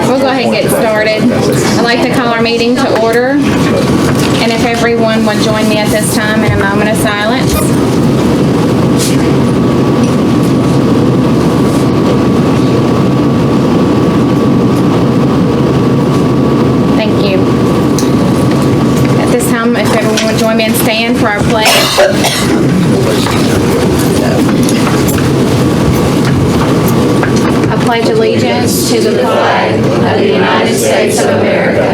We'll go ahead and get started. I'd like to call our meeting to order. And if everyone would join me at this time in a moment of silence. Thank you. At this time, if everyone would join me and stand for our pledge. I pledge allegiance to the flag of the United States of America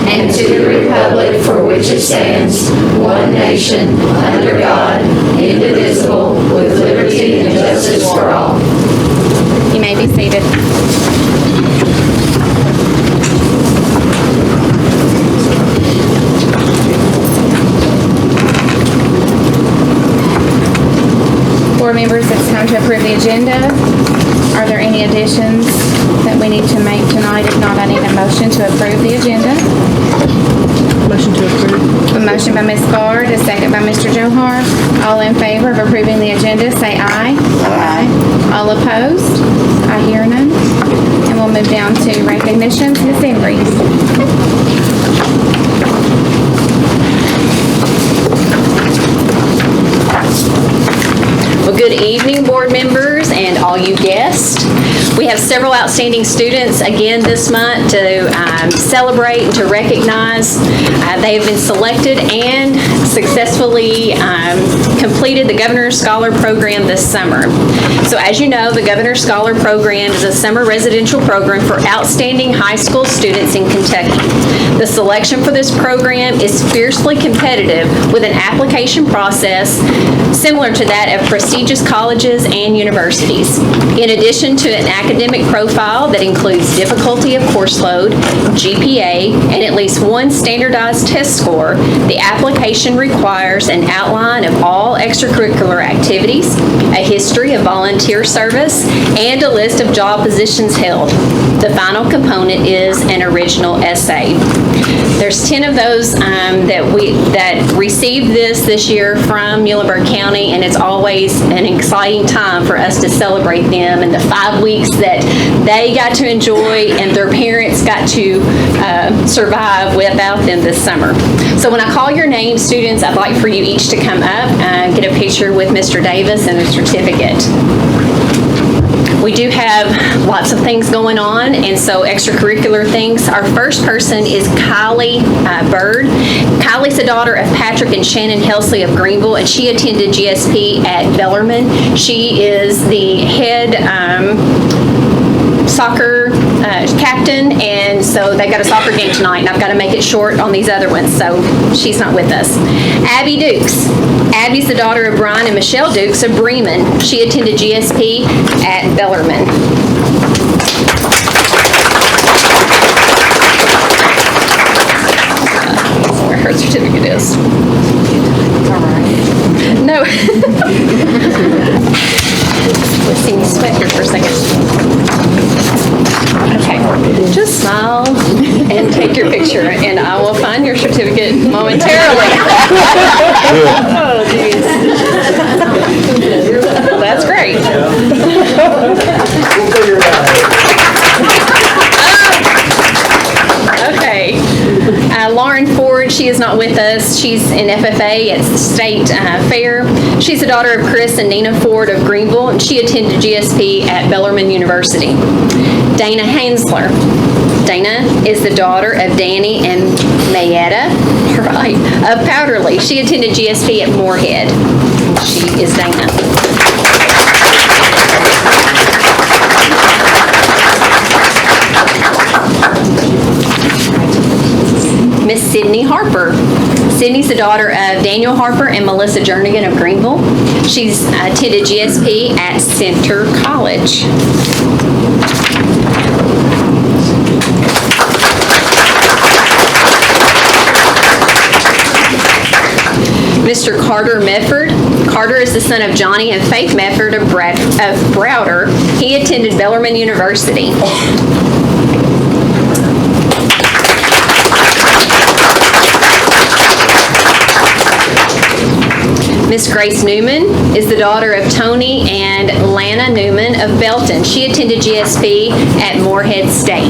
and to the republic for which it stands, one nation, under God, indivisible, with liberty and justice for all. You may be seated. Board members, it's time to approve the agenda. Are there any additions that we need to make tonight? If not, I need a motion to approve the agenda. Motion to approve. A motion by Ms. Bard, a second by Mr. Johar. All in favor of approving the agenda, say aye. Aye. All opposed? I hear none. And we'll move down to recognitions. Ms. Embry. Well, good evening, board members and all you guests. We have several outstanding students again this month to celebrate and to recognize. They have been selected and successfully completed the Governor's Scholar Program this summer. So as you know, the Governor's Scholar Program is a summer residential program for outstanding high school students in Kentucky. The selection for this program is fiercely competitive with an application process similar to that of prestigious colleges and universities. In addition to an academic profile that includes difficulty of course load, GPA, and at least one standardized test score, the application requires an outline of all extracurricular activities, a history of volunteer service, and a list of job positions held. The final component is an original essay. There's 10 of those that received this year from Muhlenberg County, and it's always an exciting time for us to celebrate them and the 5 weeks that they got to enjoy and their parents got to survive without them this summer. So when I call your name, students, I'd like for you each to come up and get a picture with Mr. Davis and a certificate. We do have lots of things going on, and so extracurricular things. Our first person is Kylie Bird. Kylie's the daughter of Patrick and Shannon Helsley of Greenville, and she attended GSP at Bellarmine. She is the head soccer captain, and so they got a soccer game tonight, and I've got to make it short on these other ones, so she's not with us. Abby Dukes. Abby's the daughter of Brian and Michelle Dukes of Bremen. She attended GSP at Bellarmine. Where her certificate is. All right. No. Let's see me sweat here for a second. Okay, just smile and take your picture, and I will find your certificate momentarily. Oh, geez. That's great. We'll figure it out. Okay. Lauren Ford, she is not with us. She's in FFA at State Fair. She's the daughter of Chris and Nina Ford of Greenville, and she attended GSP at Bellarmine University. Dana Hansler. Dana is the daughter of Danny and Mayetta, right, of Powderly. She attended GSP at Moorhead. She is Dana. Miss Sydney Harper. Sydney's the daughter of Daniel Harper and Melissa Jernigan of Greenville. She's attended GSP at Center College. Mr. Carter Medford. Carter is the son of Johnny and Faith Medford of Browder. He attended Bellarmine University. Miss Grace Newman is the daughter of Tony and Lana Newman of Belton. She attended GSP at Morehead State.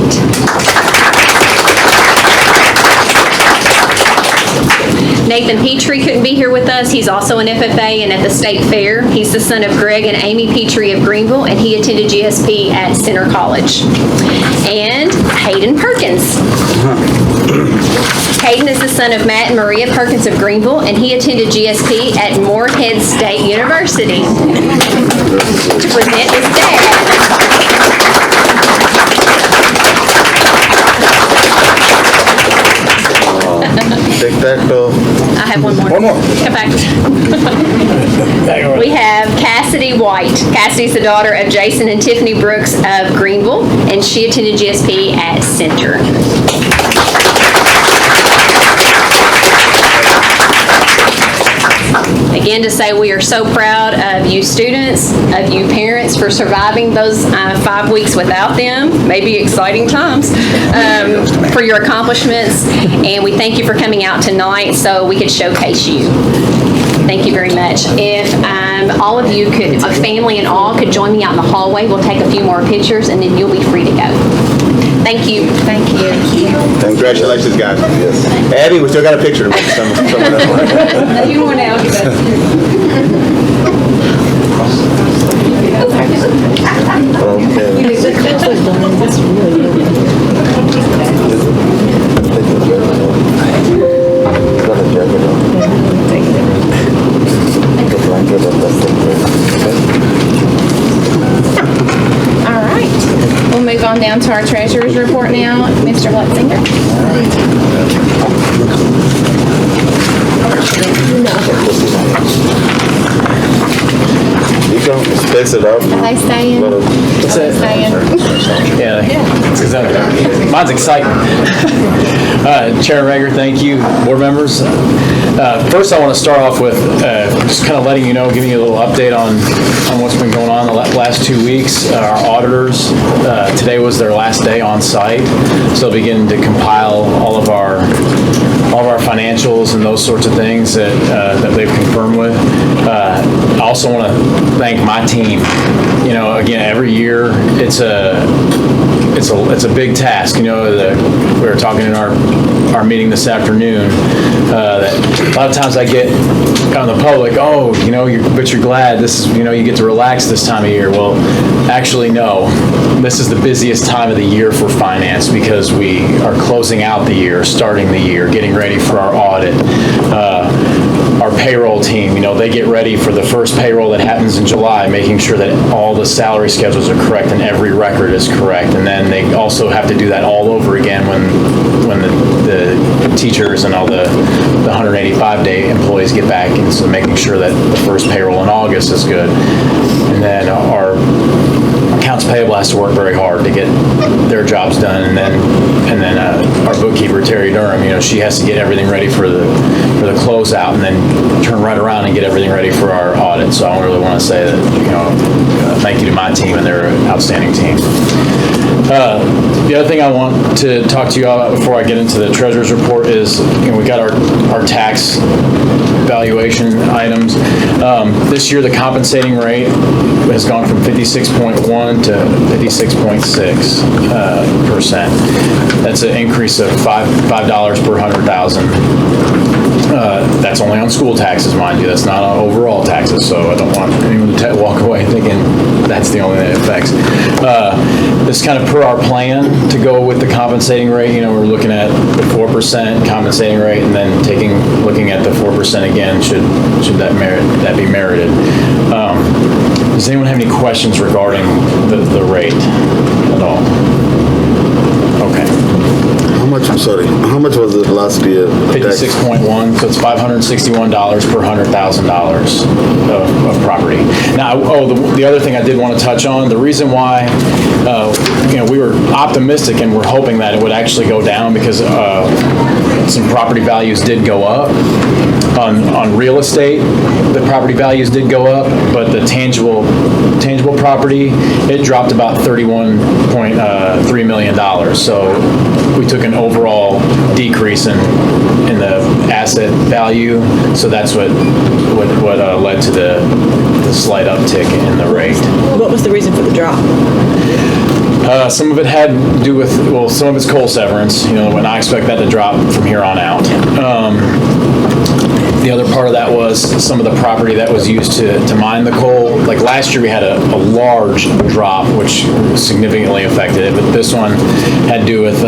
Nathan Petrie couldn't be here with us. He's also an FFA and at the State Fair. He's the son of Greg and Amy Petrie of Greenville, and he attended GSP at Center College. And Hayden Perkins. Hayden is the son of Matt and Maria Perkins of Greenville, and he attended GSP at Morehead State University to present his dad. Tic-tac-toe. I have one more. One more. Come back. We have Cassidy White. Cassidy's the daughter of Jason and Tiffany Brooks of Greenville, and she attended GSP at Center. Again, to say we are so proud of you students, of you parents for surviving those 5 weeks without them, maybe exciting times, for your accomplishments. And we thank you for coming out tonight so we could showcase you. Thank you very much. If all of you could, a family and all, could join me out in the hallway, we'll take a few more pictures and then you'll be free to go. Thank you. Thank you. Congratulations, guys. Yes. Abby, we still got a picture to make. Some of them. You more now. All right. We'll move on down to our treasurer's report now. Mr. Lutzinger. You can space it out. Are they staying? What's that? Staying. Yeah, it's exactly. Mine's exciting. Chair Rager, thank you. Board members. First, I want to start off with just kind of letting you know, giving you a little update on what's been going on the last 2 weeks. Our auditors, today was their last day on site, so they'll begin to compile all of our financials and those sorts of things that they've confirmed with. I also want to thank my team. You know, again, every year it's a big task. You know, we were talking in our meeting this afternoon that a lot of times I get on the public, oh, you know, but you're glad this is, you know, you get to relax this time of year. Well, actually, no. This is the busiest time of the year for finance because we are closing out the year, starting the year, getting ready for our audit. Our payroll team, you know, they get ready for the first payroll that happens in July, making sure that all the salary schedules are correct and every record is correct. And then they also have to do that all over again when the teachers and all the 185-day employees get back, and so making sure that the first payroll in August is good. And then our accounts payable has to work very hard to get their jobs done, and then our bookkeeper Terry Durham, you know, she has to get everything ready for the closeout, and then turn right around and get everything ready for our audit. So I really want to say that, you know, thank you to my team, and they're an outstanding team. The other thing I want to talk to you about before I get into the treasurer's report is, you know, we got our tax valuation items. This year, the compensating rate has gone from 56.1 to 56.6%. That's an increase of $5 per 100,000. That's only on school taxes, mind you. That's not on overall taxes, so I don't want anyone to walk away thinking that's the only thing that affects. This is kind of per our plan to go with the compensating rate. You know, we're looking at the 4% compensating rate, and then looking at the 4% again, should that be merited. Does anyone have any questions regarding the rate at all? Okay. How much was it last year? 56.1, so it's $561 per $100,000 of property. Now, the other thing I did want to touch on, the reason why, you know, we were optimistic and we're hoping that it would actually go down because some property values did go up. On real estate, the property values did go up, but the tangible property, it dropped about $31.3 million. So we took an overall decrease in the asset value. So that's what led to the slight uptick in the rate. What was the reason for the drop? Some of it had to do with, well, some of it's coal severance, and I expect that to drop from here on out. The other part of that was some of the property that was used to mine the coal. Like last year, we had a large drop, which significantly affected it, but this one had to do with,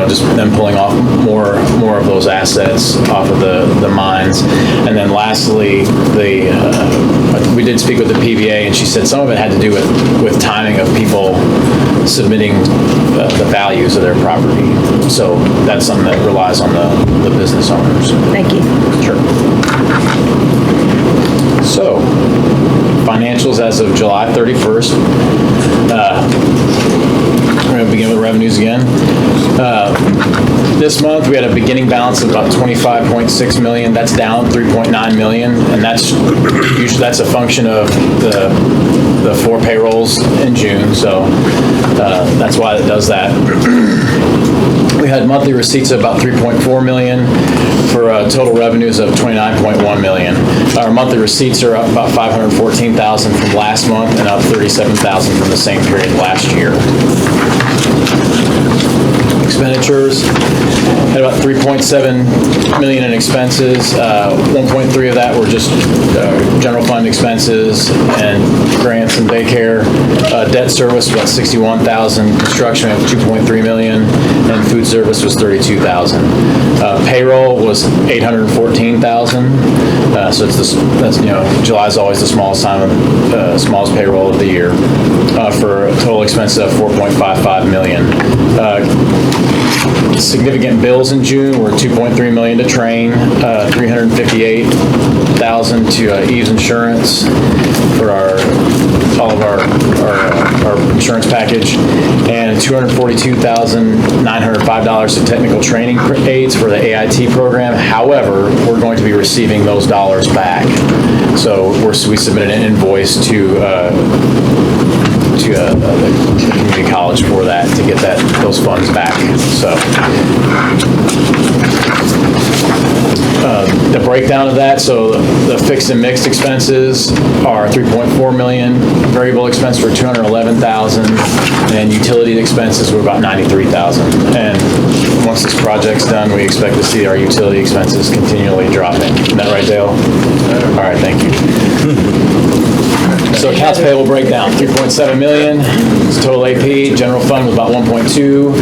just them pulling off more of those assets off of the mines. And then lastly, we did speak with the PBA, and she said some of it had to do with timing of people submitting the values of their property. So that's something that relies on the business owners. Thank you. Sure. So, financials as of July 31st. We're going to begin with revenues again. This month, we had a beginning balance of about $25.6 million. That's down $3.9 million, and that's a function of the 4 payrolls in June, so that's why it does that. We had monthly receipts of about $3.4 million for total revenues of $29.1 million. Our monthly receipts are up about $514,000 from last month and up $37,000 from the same period last year. Expenditures had about $3.7 million in expenses. 1.3 of that were just general fund expenses and grants and daycare. Debt service was about $61,000. Construction of $2.3 million, and food service was $32,000. Payroll was $814,000. So July is always the smallest smallest payroll of the year, for a total expense of $4.55 million. Significant bills in June were $2.3 million to Train, $358,000 to Eves Insurance for all of our insurance package, and $242,905 to technical training aids for the AIT program. However, we're going to be receiving those dollars back. So we submitted an invoice to the community college for that, to get those funds back. So the breakdown of that, so the fixed and mixed expenses are $3.4 million, variable expense for $211,000, and utility expenses were about $93,000. And once this project's done, we expect to see our utility expenses continually dropping. Isn't that right, Dale? All right, thank you. So accounts payable breakdown, $3.7 million. Total AP, general fund was about $1.2.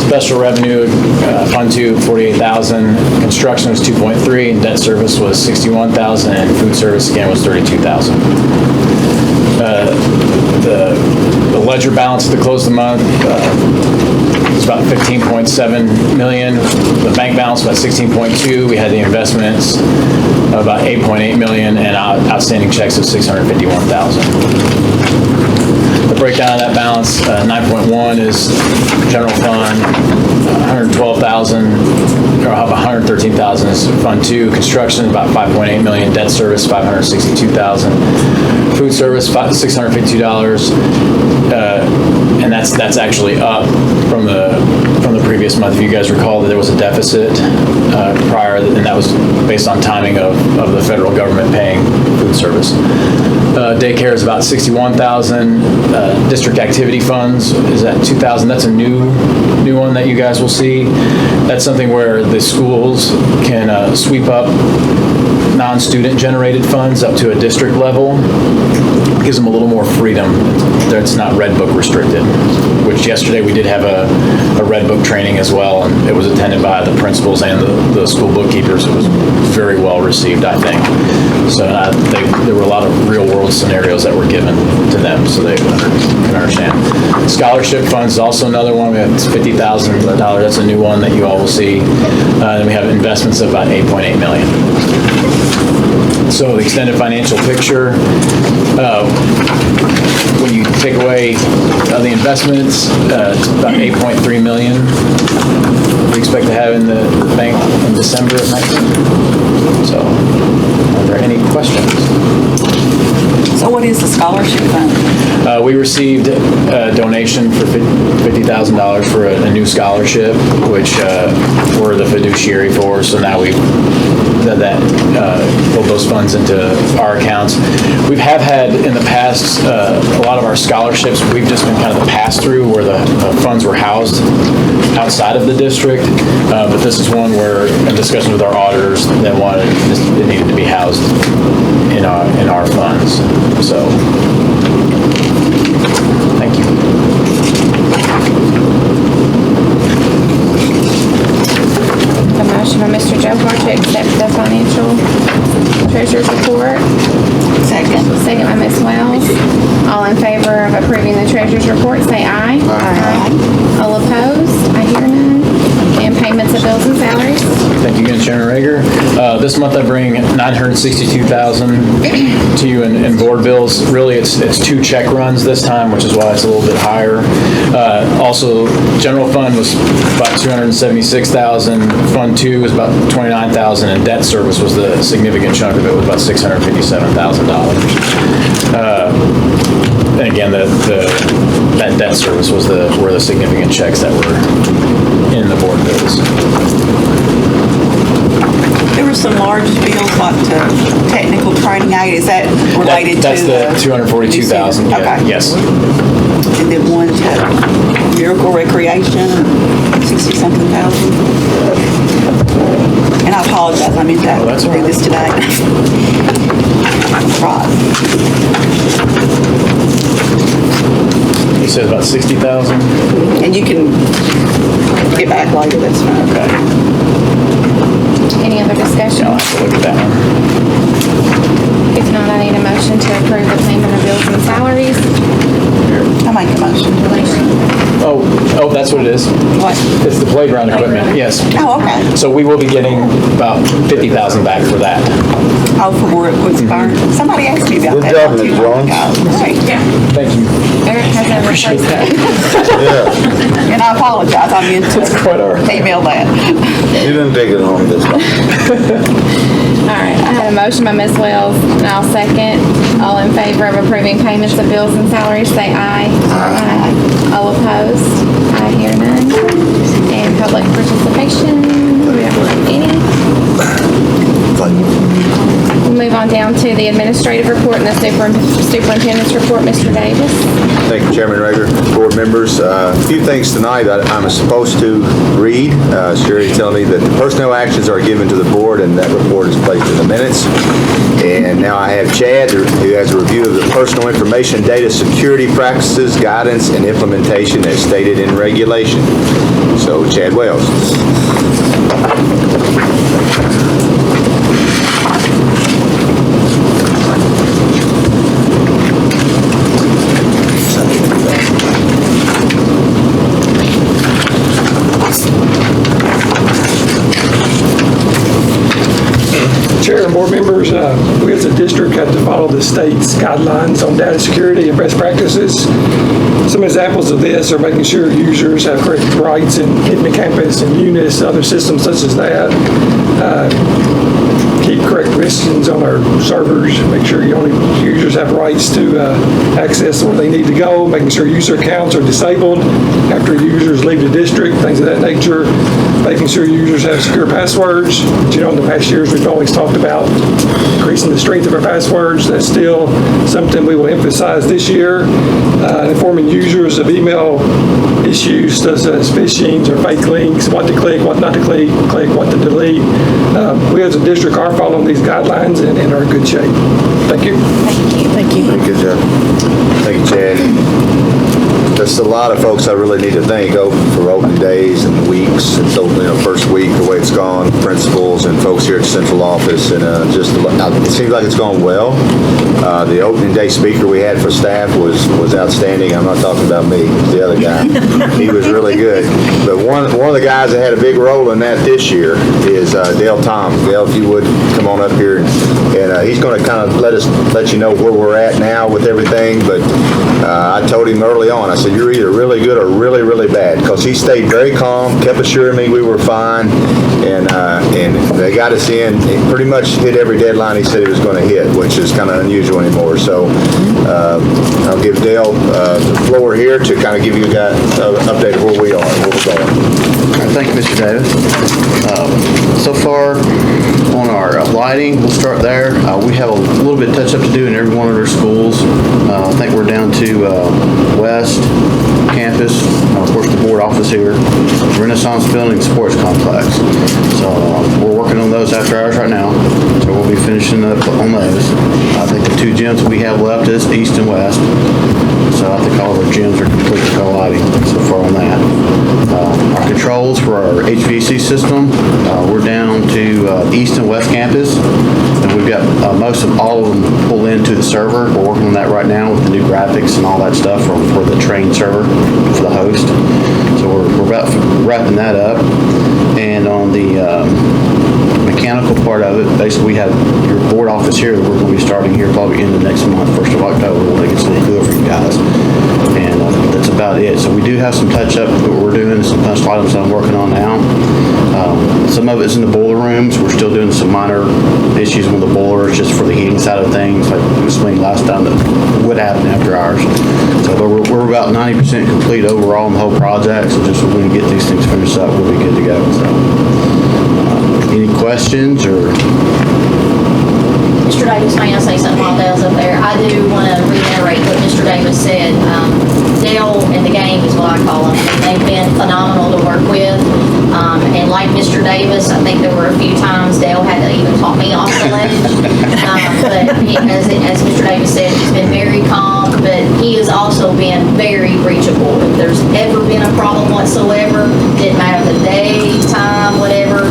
Special revenue, fund 2, $48,000. Construction was $2.3, and debt service was $61,000, and food service again was $32,000. The ledger balance at the close of the month was about $15.7 million. The bank balance was about $16.2. We had the investments of about $8.8 million and outstanding checks of $651,000. The breakdown of that balance, 9.1 is general fund, 112,000, or $113,000 is fund 2. Construction, about $5.8 million. Debt service, $562,000. Food service, $652, and that's actually up from the previous month. If you guys recall that there was a deficit prior, and that was based on timing of the federal government paying food service. Daycare is about $61,000. District activity funds is at $2,000. That's a new one that you guys will see. That's something where the schools can sweep up non-student generated funds up to a district level. Gives them a little more freedom. It's not Red Book restricted, which yesterday we did have a Red Book training as well, and it was attended by the principals and the school bookkeepers. It was very well received, I think. So there were a lot of real world scenarios that were given to them, so they can understand. Scholarship funds is also another one. We have $50,000. That's a new one that you all will see. Then we have investments of about $8.8 million. So the extended financial picture, when you take away the investments, it's about $8.3 million we expect to have in the bank in December of next year. So, are there any questions? So what is the scholarship fund? We received a donation for $50,000 for a new scholarship, which we're the fiduciary for. So now we've pulled those funds into our accounts. We have had in the past a lot of our scholarships. We've just been kind of the pass-through where the funds were housed outside of the district. But this is one where, in discussion with our auditors, they wanted it needed to be housed in our funds. So. Thank you. A motion by Mr. Joe Hart to accept the financial treasurer's report. Second. Second by Ms. Wells. All in favor of approving the treasurer's report, say aye. Aye. All opposed? I hear none. And payments of bills and salaries. Thank you again, Chairman Rager. This month I bring $962,000 to you in board bills. Really, it's 2 check runs this time, which is why it's a little bit higher. Also, general fund was about $276,000. Fund 2 was about $29,000, and debt service was the significant chunk of it, was about $657,000. And again, that debt service was were the significant checks that were in the board bills. There were some large bills like technical training aid. Is that related That's to the $242,000. Yeah, Okay. yes. And then one to Miracle Recreation, 60-something thousand. And I apologize, I meant to that's all do right. this today. Right. You said about 60,000? And you can get back later, that's fine. Okay. Any other discussion? I'll have to look at that one. If not, I need a motion to approve the payment of bills and salaries. I make a motion. Oh, that's what it is? What? It's the playground equipment, yes. Oh, okay. So we will be getting about 50,000 back for that. Oh, for where it was burned. Somebody asked me about Good that. job, not too Ms. long Jones. ago. Right. Thank you. Eric has a replacement. Yeah, And I apologize, I meant to Quite all right. email that. you didn't take it home this time. All right, I had a motion by Ms. Wells, and I'll second. All in favor of approving payments of bills and salaries, say aye. Aye. All opposed? I hear none. And public participation, do we have any? We'll move on down to the administrative report and the superintendent's report. Mr. Davis. Thank you, Chairman Rager, board members. A few things tonight that I'm supposed to read. Sherry telling me that the personnel actions are given to the board and that report is placed in the minutes. And now I have Chad, who has a review of the personal information data security practices, guidance, and implementation as stated in regulation. So, Chad Wells. Chair and board members, we as a district have to follow the state's guidelines on data security and best practices. Some examples of this are making sure users have correct rights in Hickman Campus and Unis, other systems such as that. Keep correct permissions on our servers, make sure users have rights to access where they need to go, making sure user accounts are disabled after users leave the district, things of that nature, making sure users have secure passwords. But, in the past years, we've always talked about increasing the strength of our passwords. That's still something we will emphasize this year. Informing users of email issues such as phishing or fake links, what to click, what not to click, what to delete. We as a district are following these guidelines and are in good shape. Thank you. Thank you. Good job. Thank you, Chad. There's a lot of folks I really need to thank for opening days and weeks. And so, first week, the way it's gone, principals and folks here at the central office, and it seems like it's gone well. The opening day speaker we had for staff was outstanding. I'm not talking about me, the other guy. He was really good. But one of the guys that had a big role in that this year is Dale Tom. Dale, if you would come on up here, and he's going to kind of let you know where we're at now with everything. But I told him early on, I said, said, you're either really good or really, really bad, because he stayed very calm, kept assuring me we were fine, and they got us in. He pretty much hit every deadline he said he was going to hit, which is kind of unusual anymore. So I'll give Dale the floor here to kind of give you guys an update of where we are, where we're going. Thank you, Mr. Davis. So far on our lighting, we'll start there. We have a little bit of touch-up to do in every one of our schools. I think we're down to West Campus, of course, the board office here, Renaissance Building, Sports Complex. So we're working on those after hours right now. So we'll be finishing up on those. I think the two gyms we have left is East and West. So I think all of our gyms are complete with our lighting so far on that. Our controls for our HVAC system, we're down to East and West Campus, and we've got most of all of them pulled into the server. We're working on that right now with the new graphics and all that stuff for the train server for the host. So we're about wrapping that up. And on the mechanical part of it, basically we have your board office here that we're going to be starting here probably in the next month, 1st of October. We'll make it so good for you guys. And that's about it. So we do have some touch-up that we're doing, some punch items that I'm working on now. Some of it's in the boiler rooms. We're still doing some minor issues with the boilers just for the heating side of things. Like we explained last time that would happen after hours. So but we're about 90% complete overall in the whole project. So just when we get these things finished up, we'll be good to go. So, any questions or? Mr. Davis, may I say something while Dale's up there? I do want to reiterate what Mr. Davis said. Dale and the gang is what I call them. They've been phenomenal to work with. And like Mr. Davis, I think there were a few times Dale had to even talk me off the ledge. But as Mr. Davis said, he's been very calm, but he has also been very reachable. If there's ever been a problem whatsoever, didn't matter the day, time, whatever,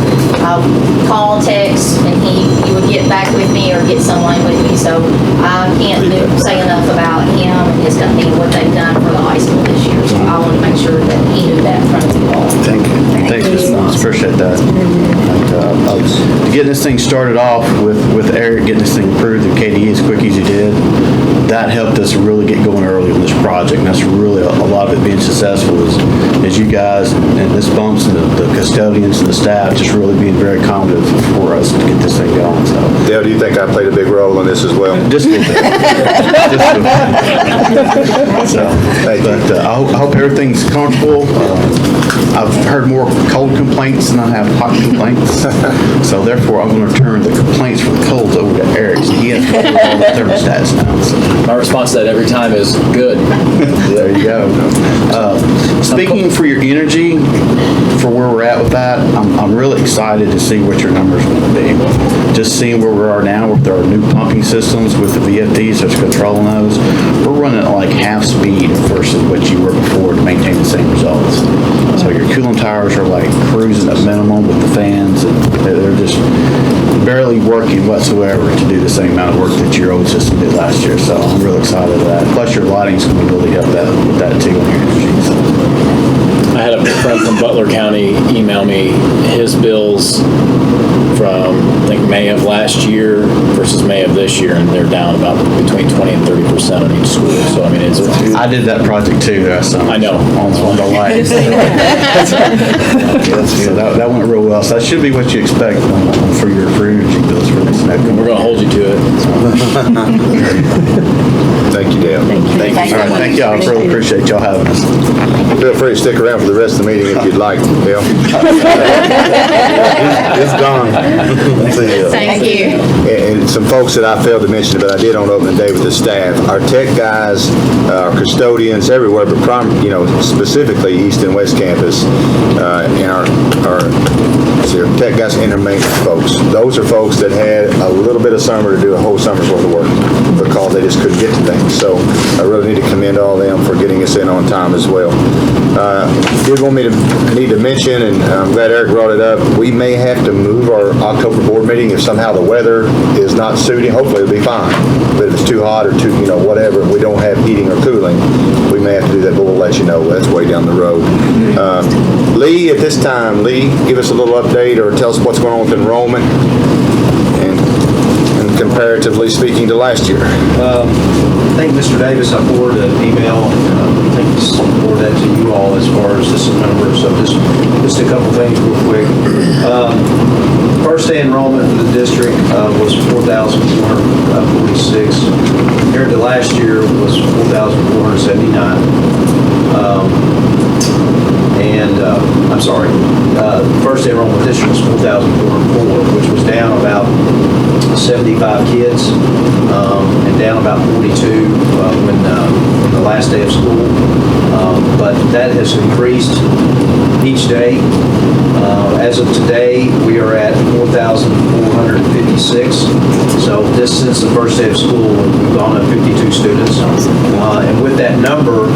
call, text, and he would get back with me or get someone with me. So I can't say enough about him and his company and what they've done for the high school this year. So I want to make sure that he knew that in front of you all. Thank you. Thanks, Ms. Mons. Appreciate that. And, getting this thing started off with Eric, getting this thing approved through KDE as quick as you did, that helped us really get going early on this project. And that's really a lot of it being successful is you guys and Ms. Bumps and the custodians and the staff just really being very accommodative for us to get this thing going. So, Dale, do you think I played a big role in this as well? just a little bit. So, Thank you. but I hope everything's comfortable. I've heard more cold complaints than I have hot complaints. So therefore, I'm going to turn the complaints for the colds over to Eric. So he has to do all the thermostats now. So My response to that every time is good. there you go. Speaking for your energy, for where we're at with that, I'm really excited to see what your numbers are going to be. Just seeing where we are now with our new pumping systems with the VFDs that's controlling those, we're running at like half speed versus what you were before to maintain the same results. So your cooling towers are like cruising at minimum with the fans, and they're just barely working whatsoever to do the same amount of work that your old system did last year. So I'm real excited with that. Plus your lighting's going to really help that with that too on your energy. So. I had a friend from Butler County email me his bills from, I think, May of last year versus May of this year, and they're down about between 20 and 30% on each school. So, I mean, it's I did that project too last summer. I know. On the lights. So that went real well. So that should be what you expect for your energy bills for this next we're one. going to hold you to it. Thank you, Dale. Thank you. All right, thank y'all. I really appreciate y'all having us. Feel free to stick around for the rest of the meeting if you'd like, Dale. It's gone. Thank you. And some folks that I failed to mention, but I did on opening day with the staff, our tech guys, our custodians everywhere, but specifically East and West Campus, and our tech guys and our maintenance folks. Those are folks that had a little bit of summer to do a whole summer's worth of work because they just couldn't get to things. So I really need to commend all them for getting us in on time as well. Did want me to need to mention, and I'm glad Eric brought it up, we may have to move our October board meeting if somehow the weather is not suiting. Hopefully it'll be fine. But if it's too hot or too, whatever, if we don't have heating or cooling, we may have to do that, but we'll let you know. That's way down the road. Lee, at this time, give us a little update or tell us what's going on with enrollment and comparatively speaking to last year. I think Mr. Davis, I forwarded an email, I think just forward that to you all as far as just a number. So just a couple things real quick. First day enrollment for the district was 4,446. Compared to last year was 4,479. I'm sorry, first day enrollment district was 4,404, which was down about 75 kids and down about 42 when the last day of school. But that has increased each day. As of today, we are at 4,456. So this since the first day of school, we've gone up 52 students. And with that number,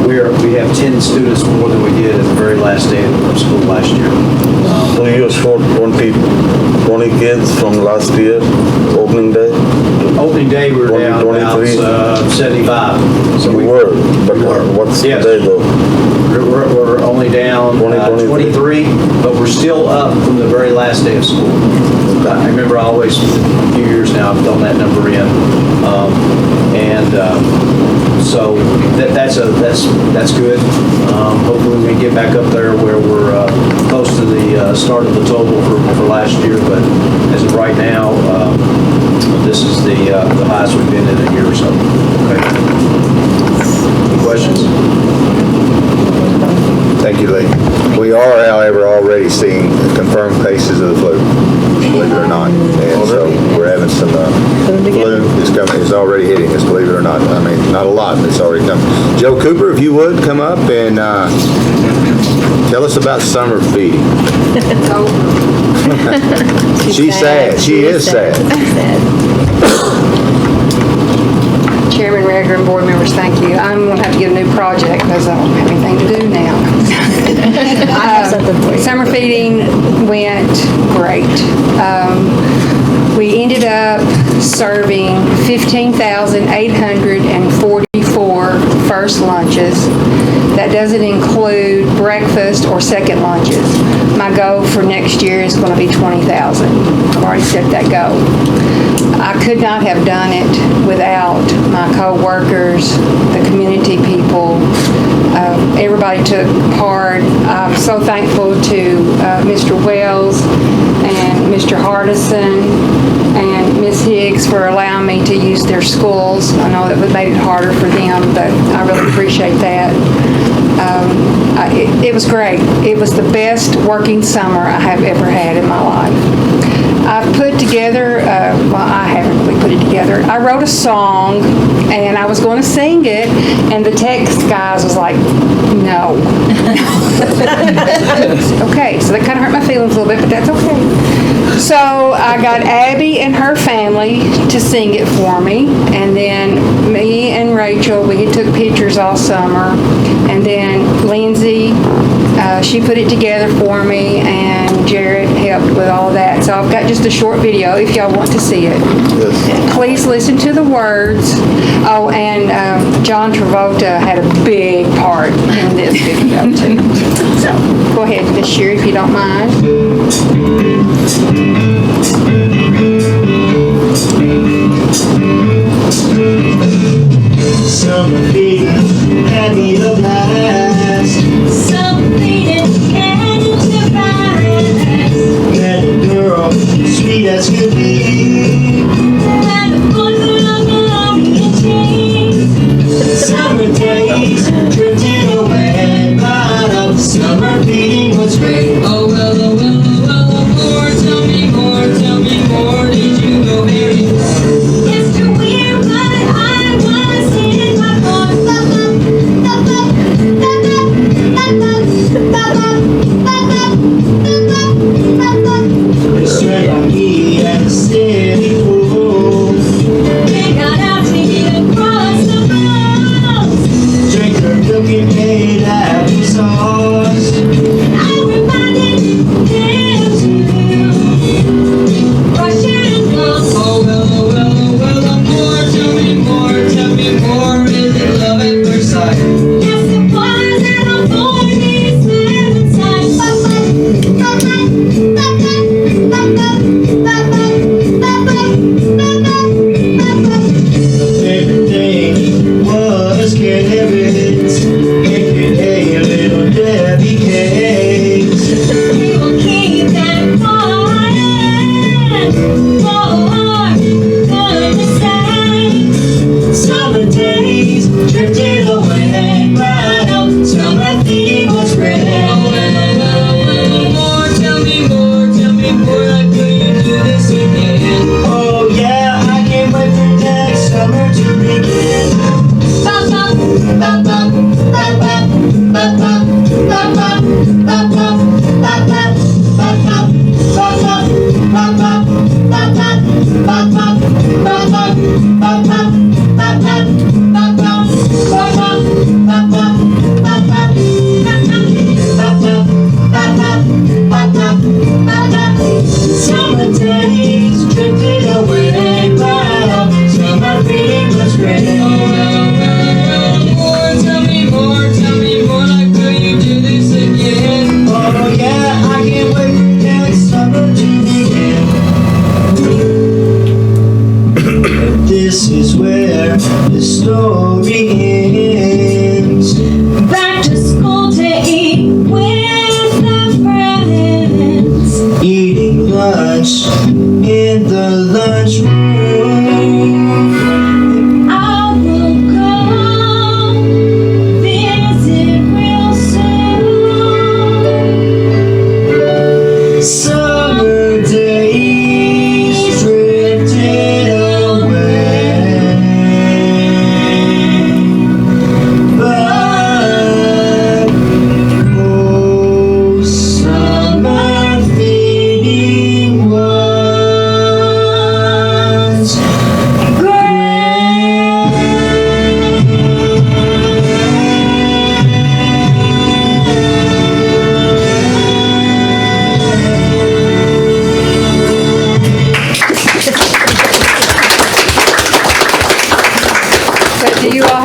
we have 10 students more than we did at the very last day of school last year. So you showed 20 kids from last year, opening day? Opening day, we were down about 23. 75. So We were, but what's Yes. today though? We're only down 23, but we're still up from the very last day of school. I remember always, a few years now, I've thrown that number in. So that's good. Hopefully we get back up there where we're close to the start of the total for last year, but as of right now, this is the highest we've been in a year or so. Okay. Any questions? Thank you, Lee. We are, however, already seeing confirmed cases of the flu, believe it or not. And so we're having some flu is already hitting us, believe it or not. I mean, not a lot, but it's already coming. Joe Cooper, if you would, come up and tell us about summer feeding. She's sad. She is sad. Chairman Rager and board members, thank you. I'm going to have to get a new project because I don't have anything to do now. Summer feeding went great. We ended up serving 15,844 first lunches. That doesn't include breakfast or second lunches. My goal for next year is going to be 20,000. I've already set that goal. I could not have done it without my co-workers, the community people. Everybody took part. I'm so thankful to Mr. Wells and Mr. Hardison and Ms. Higgs for allowing me to use their schools. I know that made it harder for them, but I really appreciate that. It was great. It was the best working summer I have ever had in my life. I've put together, I haven't really put it together. I wrote a song and I was going to sing it and the text guys was like, no. Okay, so that kind of hurt my feelings a little bit, but that's okay. So I got Abby and her family to sing it for me, and then me and Rachel, we took pictures all summer, and then Lindsay, she put it together for me, and Jared helped with all that. So I've got just a short video if y'all want to see it. Yes. Please listen to the words. Oh, and John Travolta had a big part in this video too. So go ahead, Miss Sherry, if you don't mind. Summer feeding, candy the blast. Summer feeding, candy the blast. Met a girl, sweet as could be. And the boys were like a lonely chains. Summer days drifted away, but summer feeding was great. Oh well, oh well, oh well, oh more. Tell me more, tell me more. Did you go very far? Yes, to where, but I was in my car. It's right on me at the city pool. They got out to get across the road. Drink her milk and made applesauce. I reminded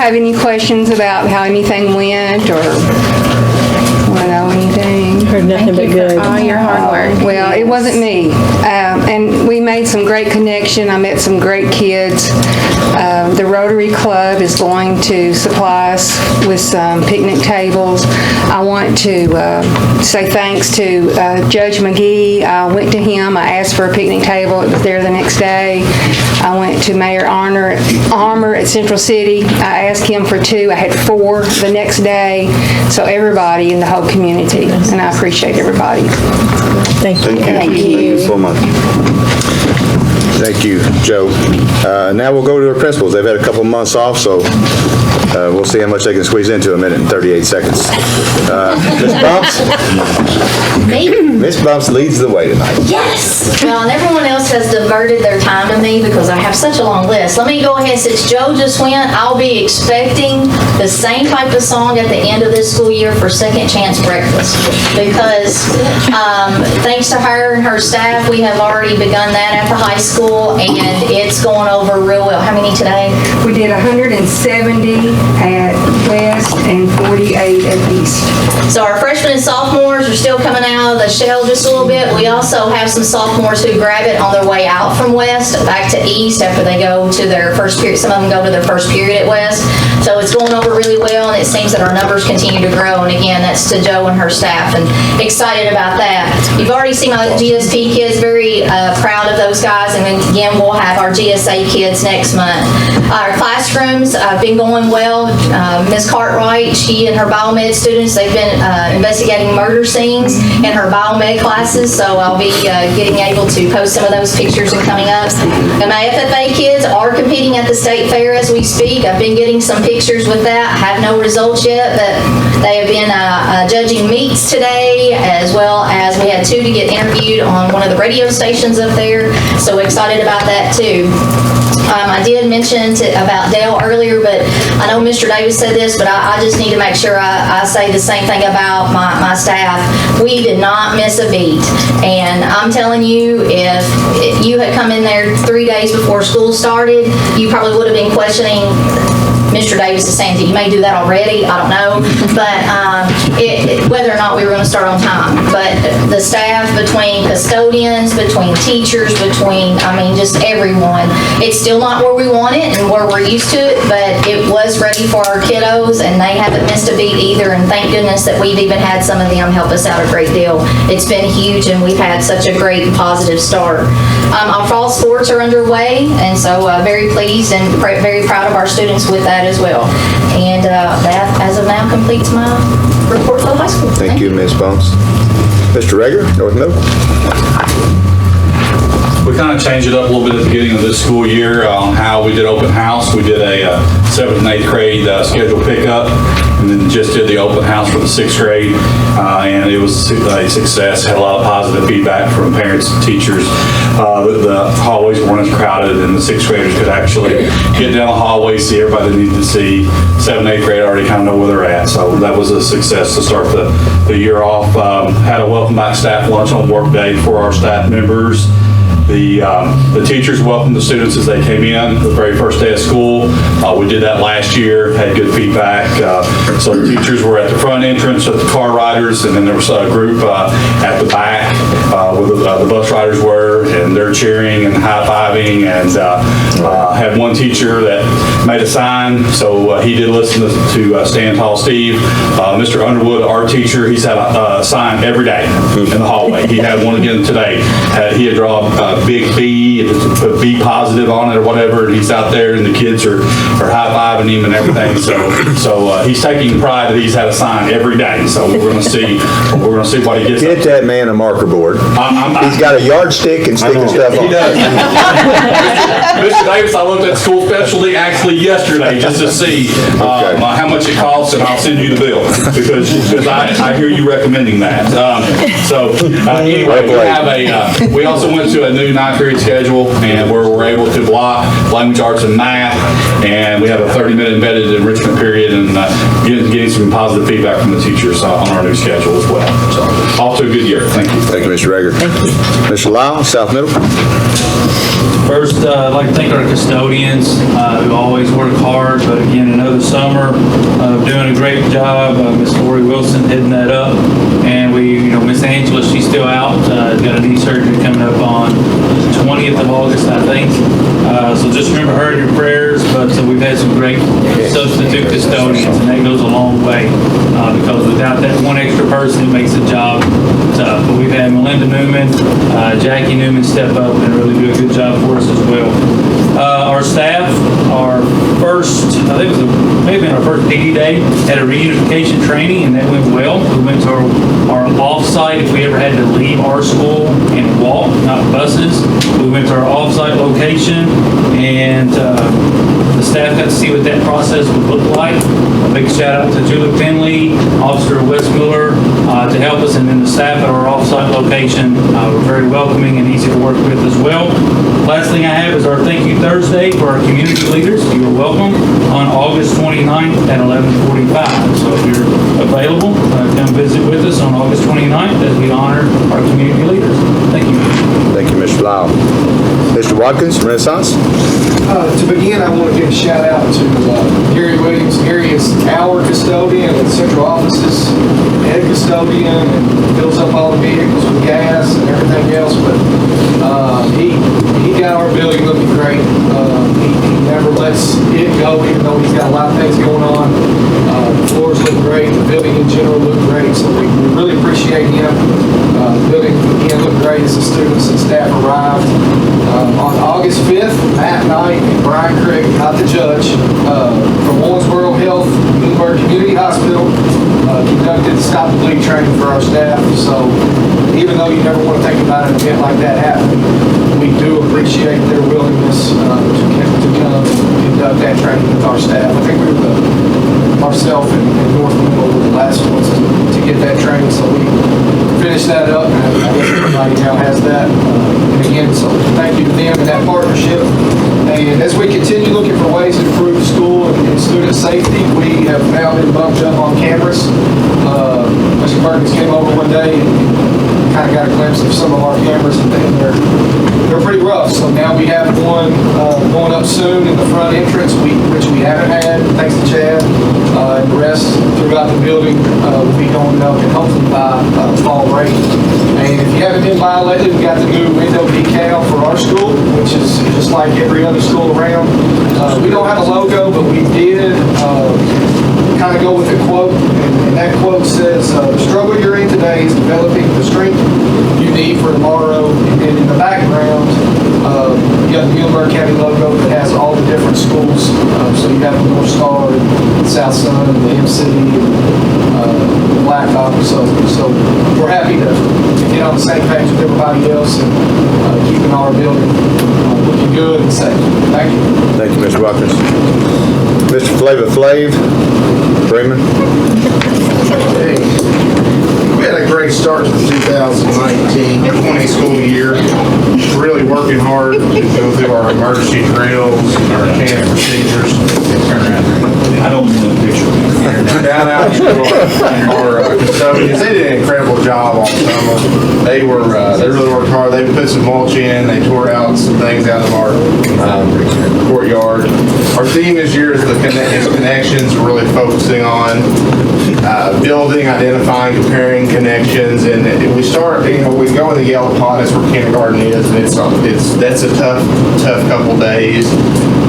have any questions about how anything went or want to know anything? Heard nothing but good. All your hard work. Well, it wasn't me. And we made some great connection. I met some great kids. The Rotary Club is going to supply us with some picnic tables. I want to say thanks to Judge McGee. I went to him. I asked for a picnic table. It was there the next day. I went to Mayor Armour at Central City. I asked him for 2. I had 4 the next day. So everybody in the whole community, and I appreciate everybody. Thank you. Thank you so much. Thank you, Joe. Now we'll go to our principals. They've had a couple months off, so we'll see how much they can squeeze into a minute and 38 seconds. Ms. Bumps? Me? Ms. Bumps leads the way tonight. Yes! Well, and everyone else has diverted their time to me because I have such a long list. Let me go ahead, since Joe just went, I'll be expecting the same type of song at the end of this school year for Second Chance Breakfast. Because thanks to her and her staff, we have already begun that at the high school, and it's going over real well. How many today? We did 170 at West and 48 at East. So our freshmen and sophomores are still coming out of the shell just a little bit. We also have some sophomores who grab it on their way out from West back to East after they go to their first period. Some of them go to their first period at West. So it's going over really well, and it seems that our numbers continue to grow. And again, that's to Joe and her staff, and excited about that. You've already seen my GSP kids, very proud of those guys. And then again, we'll have our GSA kids next month. Our classrooms have been going well. Ms. Cartwright, she and her biomed students, they've been investigating murder scenes in her biomed classes, so I'll be getting able to post some of those pictures and coming up. And my FFA kids are competing at the state fair as we speak. I've been getting some pictures with that. I have no results yet, but they have been judging meets today, as well as we had 2 to get interviewed on one of the radio stations up there, so excited about that too. I did mention about Dale earlier, but I know Mr. Davis said this, but I just need to make sure I say the same thing about my staff. We did not miss a beat. And I'm telling you, if you had come in there 3 days before school started, you probably would have been questioning Mr. Davis is saying that you may do that already, I don't know, but whether or not we were going to start on time. But the staff, between custodians, between teachers, between, just everyone, it's still not where we want it and where we're used to it, but it was ready for our kiddos, and they haven't missed a beat either, and thank goodness that we've even had some of them help us out a great deal. It's been huge, and we've had such a great positive start. Our fall sports are underway, and so very pleased and very proud of our students with that as well. And that, as of now, completes my report for the high school. Thank you, Ms. Bumps. Mr. Rager, North Middle. We kind of changed it up a little bit at the beginning of this school year on how we did open house. We did a 7th and 8th grade scheduled pickup, and then just did the open house for the 6th grade, and it was a success. Had a lot of positive feedback from parents and teachers. The hallways weren't as crowded, and the 6th graders could actually get down the hallway, see everybody they needed to see. 7th and 8th grade already kind of know where they're at, so that was a success to start the year off. Had a welcome back staff lunch on work day for our staff members. The teachers welcomed the students as they came in the very first day of school. We did that last year, had good feedback. So the teachers were at the front entrance with the car riders, and then there was a group at the back where the bus riders were, and they're cheering and high-fiving, and had one teacher that made a sign, so he did listen to Stand Tall Steve. Mr. Underwood, our teacher, he's had a sign every day in the hallway. He had one again today. He had drawn big B, put B positive on it or whatever, and he's out there and the kids are high-fiving him and everything. So he's taking pride that he's had a sign every day. So we're going to see what he gets. Get that man a marker board. He's got a yardstick and sticking stuff on. He does. Mr. Davis, I looked at school specialty actually yesterday just to see how much it costs, and I'll send you the bill because I hear you recommending that. Anyway, we also went to a new 9-period schedule, and where we're able to block language arts and math, and we have a 30-minute embedded enrichment period, and getting some positive feedback from the teachers on our new schedule as well. So off to a good year. Thank you. Thank you, Mr. Rager. Thank you. Mr. Lyle, South Middle. First, I'd like to thank our custodians who always work hard, but again, another summer doing a great job. Miss Lori Wilson heading that up. And Miss Angela, she's still out, got a knee surgery coming up on the 20th of August, I think. So just remember her in your prayers, but we've had some great substitute custodians, and that goes a long way because without that one extra person, it makes the job tough. But we've had Melinda Newman, Jackie Newman step up and really do a good job for us as well. Our staff, our first, I think it was maybe our first PD day, had a reunification training, and that went well. We went to our off-site, if we ever had to leave our school and walk, not buses. We went to our off-site location, and the staff got to see what that process would look like. A big shout out to Julie Finley, Officer Wes Miller, to help us, and then the staff at our off-site location were very welcoming and easy to work with as well. Last thing I have is our Thank You Thursday for our community leaders. You are welcome on August 29th at 11:45. So if you're available, come visit with us on August 29th as we honor our community leaders. Thank you. Thank you, Mr. Lyle. Mr. Watkins, Renaissance. To begin, I want to give a shout out to Gary Williams. Gary is our custodian at central offices, head custodian, and fills up all the vehicles with gas and everything else. But he got our building looking great. He never lets it go, even though he's got a lot of things going on. The floors look great. The building in general looked great. So we really appreciate him. The building again looked great as the students and staff arrived. On August 5th, Matt Knight and Brian Craig, not the judge, from Owensboro Health, Bloomberg Community Hospital, conducted Stop the Bleed training for our staff. So even though you never want to think about an event like that happening, we do appreciate their willingness to come and conduct that training with our staff. I think we were ourselves and North Middle were the last ones to get that training, so we finished that up, and I guess everybody now has that. And again, so thank you to them and that partnership. And as we continue looking for ways to improve school and student safety, we have now been bumped up on cameras. Mr. Perkins came over one day and kind of got a glimpse of some of our cameras, and they're pretty rough. So now we have one going up soon in the front entrance, which we haven't had, thanks to Chad. And the rest throughout the building will be going up, and hopefully by fall break. And if you haven't been by lately, we got the new window decal for our school, which is just like every other school around. We don't have a logo, but we did kind of go with a quote, and that quote says, "The struggle you're in today is developing the strength you need for tomorrow." And then in the background, you got the Muhlenberg County logo that has all the different schools. So you have the North Star, and South Sun, and the M-City, and Blacktop. So we're happy to get on the same page with everybody else and keeping our building looking good and safe. Thank you. Thank you, Mr. Watkins. Mr. Flavor Flav, Freeman. We had a great start to the 2019-20 school year. Really working hard to go through our emergency drills, our CANS procedures. I don't know the picture. Down out to our custodians. They did an incredible job all summer. They really worked hard. They put some mulch in. They tore out some things out of our courtyard. Our theme this year is connections. We're really focusing on building, identifying, comparing connections, and we start. We go in the yellow pot. That's where kindergarten is, and that's a tough couple days.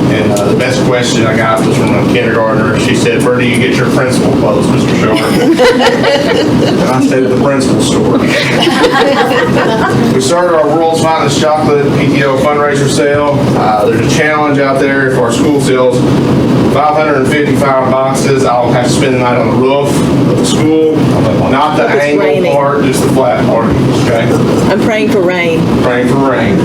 And the best question I got was from a kindergartner. She said, "Where do you get your principal clothes, Mr. Sharp?" And I said, "At the principal store." We started our World's Finest Chocolate PTO fundraiser sale. There's a challenge out there if our school sells 555 boxes. I'll have to spend the night on the roof of the school. Not the angle part, just the flat part. Okay? I'm praying for rain. Praying for rain.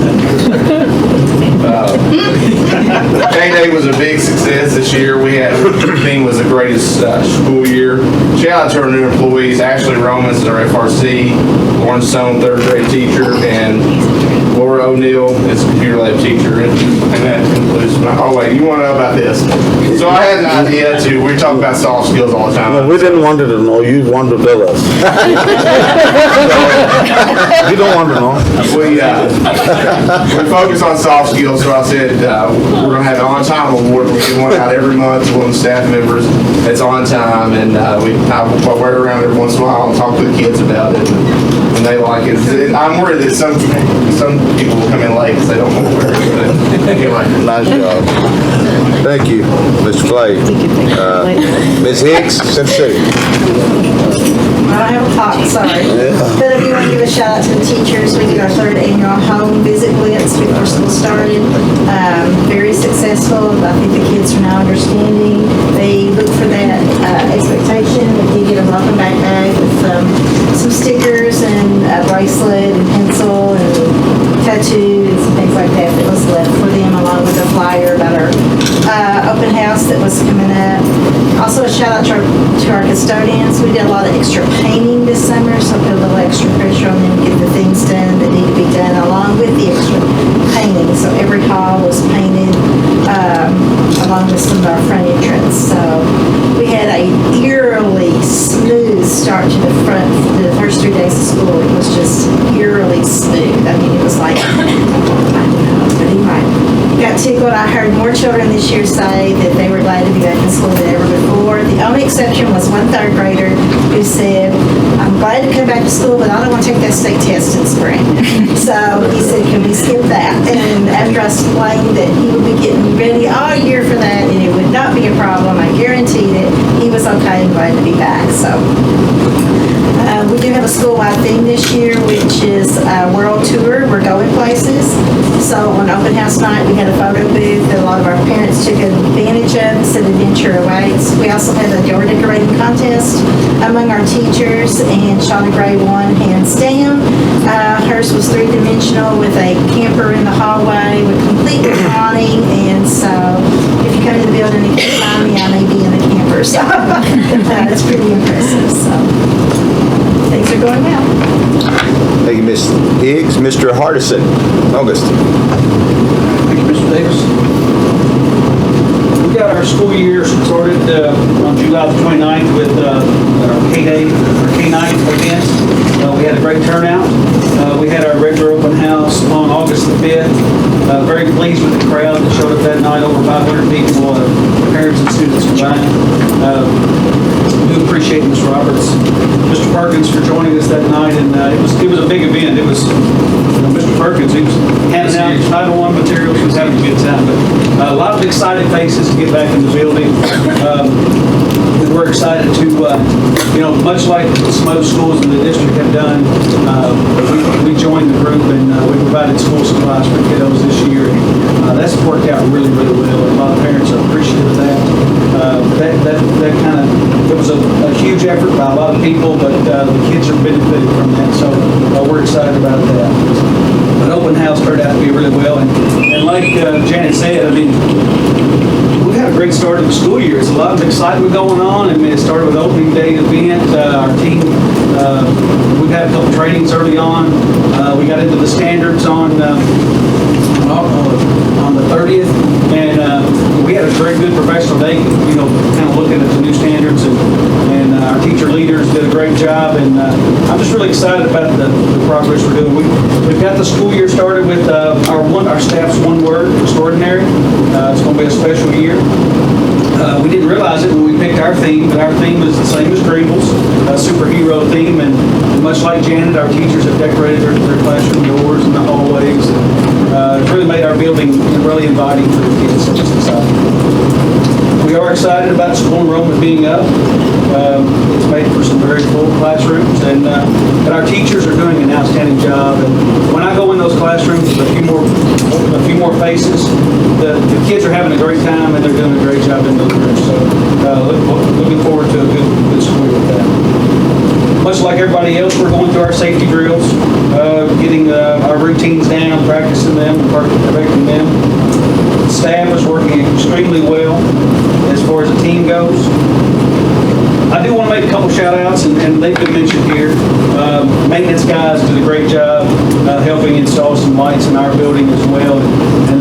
K-Day was a big success this year. The theme was the greatest school year. Shout out to our new employees. Ashley Romans is our FRC, Lauren Stone, third grade teacher, and Laura O'Neill is a computer lab teacher. And that concludes my, oh wait, you want to know about this? So I had an idea we talk about soft skills all the time. No, we didn't want to know, you want to tell us. You don't want to know. We focus on soft skills, so I said we're going to have an on-time award. We give one out every month to one of the staff members that's on time, and I wear it around every once in a while and talk to the kids about it, and they like it. I'm worried that some people will come in late because they don't want to wear it. But anyway. Nice job. Thank you, Mr. Clay. Ms. Hicks, Central City. I don't have a clock, sorry. But I do want to give a shout out to the teachers. We did our 3rd annual home visit blitz before school started. Very successful. I think the kids are now understanding. They look for that expectation. We did get a welcome back bag with some stickers and a bracelet and pencil and tattoo and some things like that was left for them, along with a flyer about our open house that was coming up. Also a shout out to our custodians. We did a lot of extra painting this summer, so I put a little extra pressure on them to get the things done that need to be done, along with the extra painting. So every hall was painted along with some of our front entrance. So we had a eerily smooth start to the front. The first 3 days of school, it was just eerily smooth. I mean, it was like, I don't know, but anyway, got tickled. I heard more children this year say that they were glad to be back in school than ever before. The only exception was one 3rd grader who said, I'm glad to come back to school, but I don't want to take that state test in spring. So he said, can we skip that? And after I explained that he would be getting ready all year for that and it would not be a problem, I guaranteed it, he was okay and glad to be back. So we do have a school-wide theme this year, which is a world tour. We're going places. So on open house night, we had a photo booth that a lot of our parents took advantage of and said adventure awaits. We also had a door decorating contest among our teachers, and Shauna Gray won hands down. Hers was 3-dimensional with a camper in the hallway with complete awning, and so if you come to the building and you can't find me, I may be in the camper. So it's pretty impressive. So things are going well. Thank you, Ms. Higgs. Mr. Hardison, August. Thank you, Mr. Davis. We got our school year started on July the 29th with our K-Day or K-9 event. We had a great turnout. We had our regular open house on August the 5th. Very pleased with the crowd that showed up that night, over 500 people, parents and students combined. We appreciate Ms. Roberts, Mr. Perkins for joining us that night, and it was a big event. It was, Mr. Perkins, he was handing out Title I materials, he was having a good time, but a lot of excited faces to get back in the building. We're excited to, much like some other schools in the district have done, we joined the group and we provided school supplies for kiddos this year. That's worked out really, really well. A lot of parents are appreciative of that. It was a huge effort by a lot of people, but the kids are benefiting from that, so we're excited about that. But open house turned out to be really well, and like Janet said, I mean, we had a great start to the school year. It's a lot of excitement going on. I mean, it started with opening day event. Our team, we had a couple trainings early on. We got into the standards on the 30th, and we had a very good professional day, kind of looking at the new standards, and our teacher leaders did a great job, and I'm just really excited about the progress we're doing. We've got the school year started with our staff's one word, extraordinary. It's going to be a special year. We didn't realize it when we picked our theme, but our theme is the same as Greenville's, a superhero theme, and much like Janet, our teachers have decorated their classroom doors and the hallways. It's really made our building really inviting for the kids, so it's exciting. We are excited about school enrollment being up. It's made for some very full classrooms, and our teachers are doing an outstanding job. And when I go in those classrooms, a few more faces. The kids are having a great time, and they're doing a great job in those rooms. So looking forward to a good school year with that. Much like everybody else, we're going through our safety drills, getting our routines down, practicing them, and perfecting them. The staff is working extremely well as far as the team goes. I do want to make a couple shout outs, and they've been mentioned here. Maintenance guys did a great job helping install some lights in our building as well, and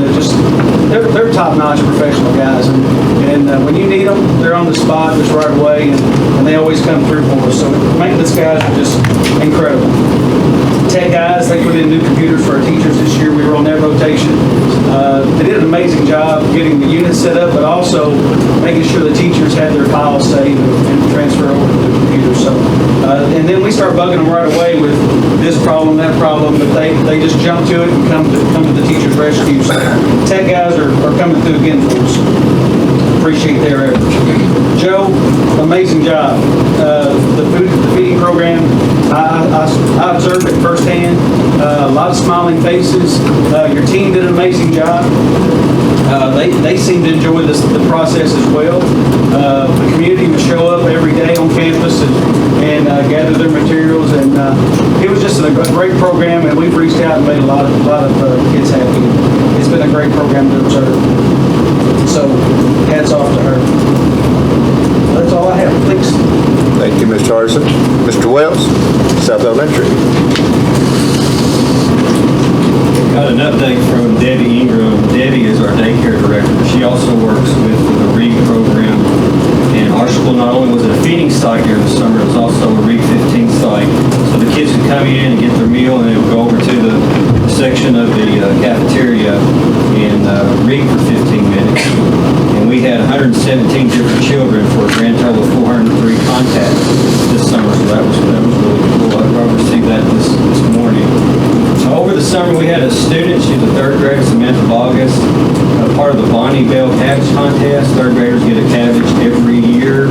they're top-notch professional guys, and when you need them, they're on the spot just right away, and they always come through for us. So maintenance guys are just incredible. guys. They put in new computers for our teachers this year. We were on that rotation. They did an amazing job getting the unit set up, but also making sure the teachers had their files saved and transfer over to the computer. So, and then we start bugging them right away with this problem, that problem, but they just jump to it and come to the teacher's rescue. So tech guys are coming through again for us. Appreciate their efforts. Joe, amazing job. The feeding program, I observed it firsthand. A lot of smiling faces. Your team did an amazing job. They seem to enjoy the process as well. The community would show up every day on campus and gather their materials, and it was just a great program, and we've reached out and made a lot of kids happy. It's been a great program to observe. So, hats off to her. That's all I have. Thanks. Thank you, Mr. Hardison. Mr. Wells, South Elementary. Got an update from Debbie Ingram. Debbie is our daycare director. She also works with the READ program. And our school not only was it a feeding site during the summer, it was also a READ 15 site. So the kids could come in and get their meal, and they would go over to the section of the cafeteria and read for 15 minutes. And we had 117 different children for a grand total of 403 contacts this summer, so that was really cool. I received that this morning. Over the summer, we had a student, she's a third grader, Samantha Bogus, part of the Bonnie Bell Cabbage Contest. Third graders get a cabbage every year.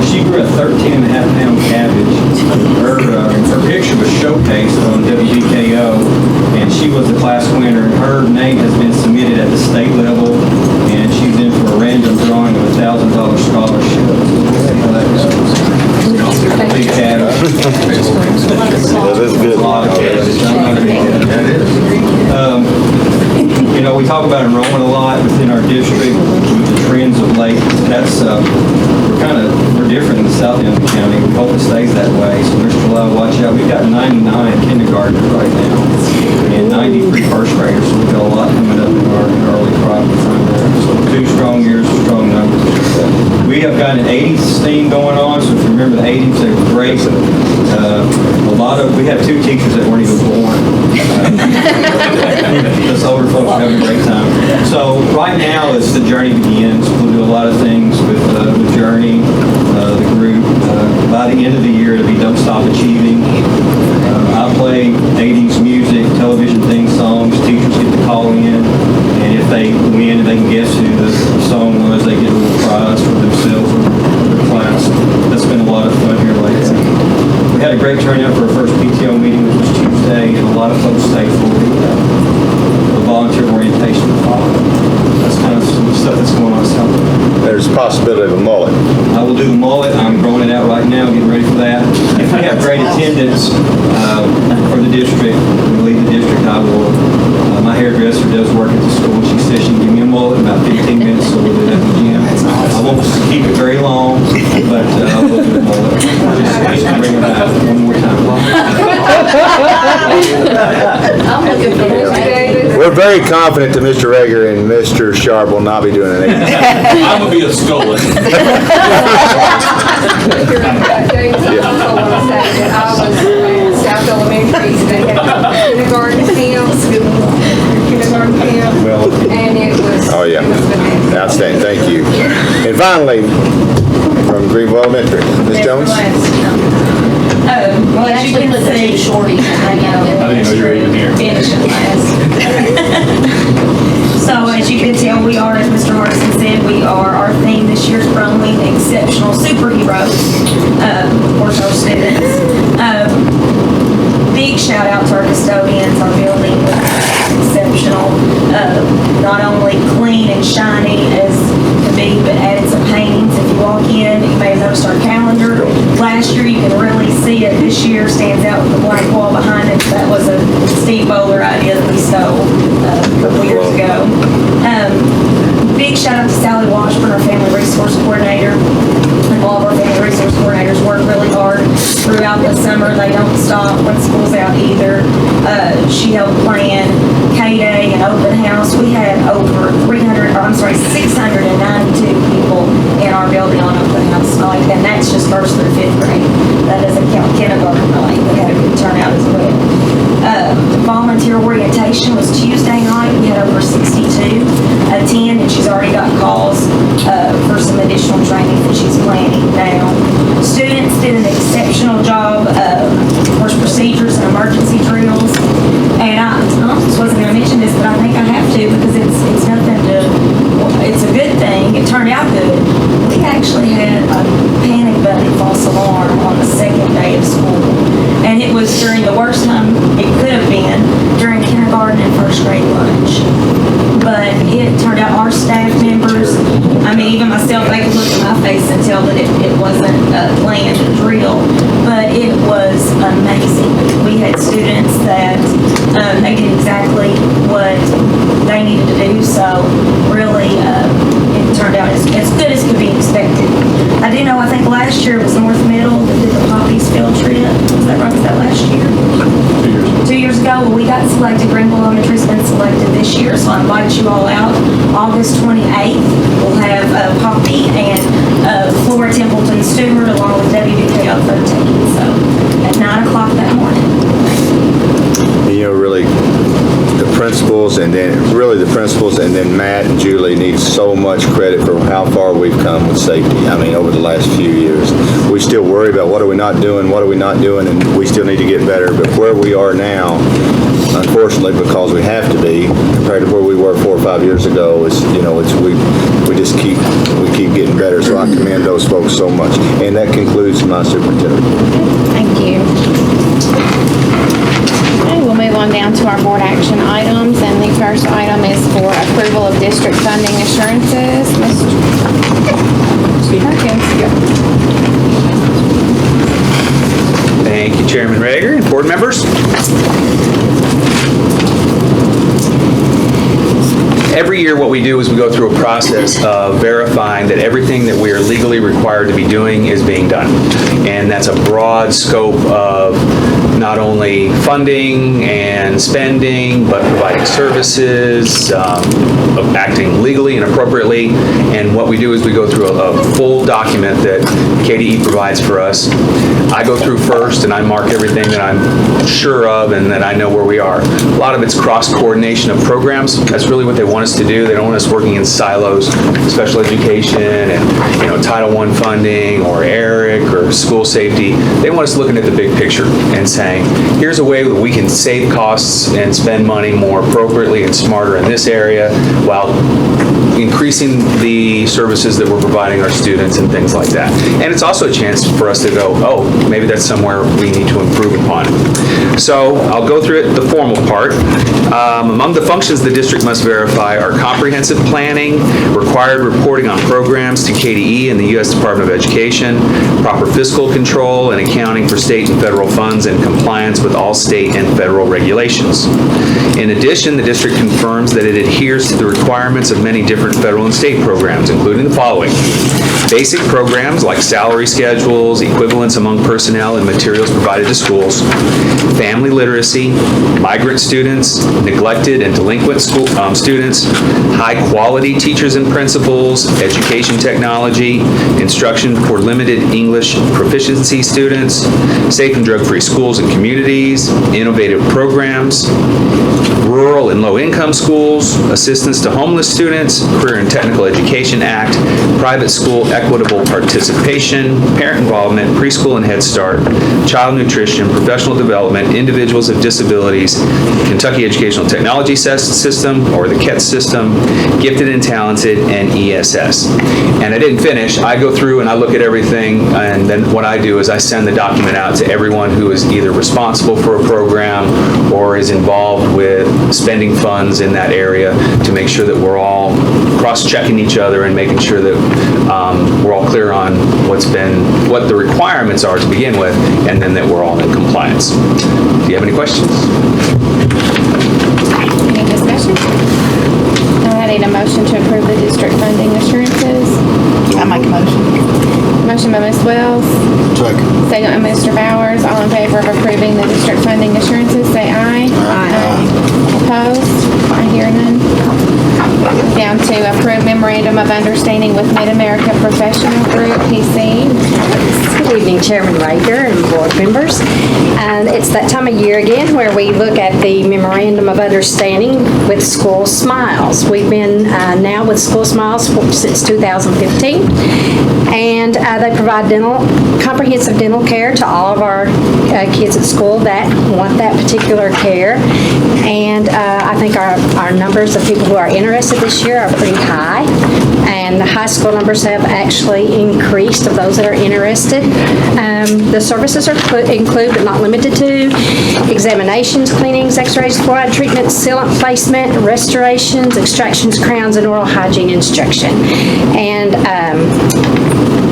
She grew a 13.5-pound cabbage. Her picture was showcased on WBKO, and she was the class winner. Her name has been submitted at the state level, and she's in for a random drawing of a $1,000 scholarship. Big cabbage. That is good. A lot of cabbage. You know, we talk about enrollment a lot within our district with the trends of late. That's we're different in the south end of the county. We hope it stays that way. So Mr. Love, watch out. We've got 99 kindergartners right now and 93 first graders. So we've got a lot coming up in our early crop from there. So 2 strong years, strong numbers. We have got an 80s theme going on. So if you remember the 80s, they were great. We have 2 teachers that weren't even born. Us older folks are having a great time. So right now, as the journey begins, we'll do a lot of things with the journey, the group. By the end of the year, it'll be Don't Stop Achieving. I play 80s music, television theme songs. Teachers get to call in, and if they win and they can guess who the song was, they get a little prize for themselves or their class. That's been a lot of fun here lately. We had a great turnout for our first PTO meeting, which was Tuesday, and a lot of folks stayed for the volunteer orientation to follow. That's kind of some stuff that's going on south. There's a possibility of a mullet. I will do the mullet. I'm growing it out right now, getting ready for that. If we have great attendance for the district, when we leave the district, I will. My hairdresser does work at the school. She says she can give me a mullet in about 15 minutes, so we'll do that at the gym. I won't keep it very long, but I will do the mullet. Just bring it back one more time. I'm looking for this. We're very confident that Mr. Rager and Mr. Sharp will not be doing an 80s. I'm gonna be a scullet. I was South Elementary, so they had kindergarten camp, and it was. Oh, yeah. Outstanding. Thank you. And finally, from Greenville Elementary, Ms. Jones. Well, as you can see, shorty. I didn't know you were even here. So as you can tell, we are, as Mr. Hardison said, our theme this year is promoting exceptional superheroes, for our students. Big shout out to our custodians. Our building was exceptional. Not only clean and shiny as could be, but added some paintings. If you walk in, you may have noticed our calendar. Last year, you can really see it. This year stands out with the blank wall behind it. That was a Steve Bowler idea that we stole a couple years ago. Big shout out to Sally Washburn, our family resource coordinator. And all of our family resource coordinators work really hard throughout the summer. They don't stop when school's out either. She helped plan K-Day and open house. We had over 692 people in our building on open house night, and that's just first through 5th grade. That doesn't count kindergarten night. We had a good turnout as well. selected, Greenville Elementary's been selected this year, so I invite you all out. August 28th, we'll have Poppy and Flora Templeton Stewart along with WBKO 13, so at 9 o'clock that morning. You know, really, the principals and then Matt and Julie need so much credit for how far we've come with safety. I mean, over the last few years. We still worry about what are we not doing, and we still need to get better. But where we are now, unfortunately, because we have to be, compared to where we were 4 or 5 years ago, is, you know, we keep getting better. So I commend those folks so much. And that concludes my superintendent. Thank you. Okay, we'll move on down to our board action items, and the first item is for approval of district funding assurances. Mr. Perkins. Thank you, Chairman Rager and board members. Every year what we do is we go through a process of verifying that everything that we are legally required to be doing is being done. And that's a broad scope of not only funding and spending, but providing services, of acting legally and appropriately. And what we do is we go through a full document that KDE provides for us. I go through first and I mark everything that I'm sure of and that I know where we are. A lot of it's cross-coordination of programs. That's really what they want us to do. They don't want us working in silos, special education and, you know, Title I funding or ERIC or school safety. They want us looking at the big picture and saying, here's a way that we can save costs and spend money more appropriately and smarter in this area while increasing the services that we're providing our students and things like that. And it's also a chance for us to go, oh, maybe that's somewhere we need to improve upon. So I'll go through it, the formal part. Among the functions the district must verify are comprehensive planning, required reporting on programs to KDE and the U.S. Department of Education, proper fiscal control and accounting for state and federal funds, and compliance with all state and federal regulations. In addition, the district confirms that it adheres to the requirements of many different federal and state programs, including the following: basic programs like salary schedules, equivalence among personnel and materials provided to schools, family literacy, migrant students, neglected and delinquent students, high-quality teachers and principals, education technology, instruction for limited English proficiency students, safe and drug-free schools and communities, innovative programs, rural and low-income schools, assistance to homeless students, Career and Technical Education Act, private school equitable participation, parent involvement, preschool and Head Start, child nutrition, professional development, individuals with disabilities, Kentucky Educational Technology System, or the KETS system, gifted and talented, and ESS. And I didn't finish. I go through and I look at everything, and then what I do is I send the document out to everyone who is either responsible for a program or is involved with spending funds in that area to make sure that we're all cross-checking each other and making sure that we're all clear on what the requirements are to begin with, and then that we're all in compliance. Do you have any questions? Any discussion? I need a motion to approve the district funding assurances. I make a motion. Motion by Ms. Wells. Second by Mr. Bowers. All in favor of approving the district funding assurances, say aye. Aye. Opposed? I hear none. Down to approve memorandum of understanding with Mid-America Professional Group, PC. Good evening, Chairman Rager and board members. It's that time of year again where we look at the memorandum of understanding with School Smiles. We've been now with School Smiles since 2015, and they provide comprehensive dental care to all of our kids at school that want that particular care. And I think our numbers of people who are interested this year are pretty high, and the high school numbers have actually increased of those that are interested. The services include, but not limited to, examinations, cleanings, x-rays, fluoride treatments, sealant placement, restorations, extractions, crowns, and oral hygiene instruction. And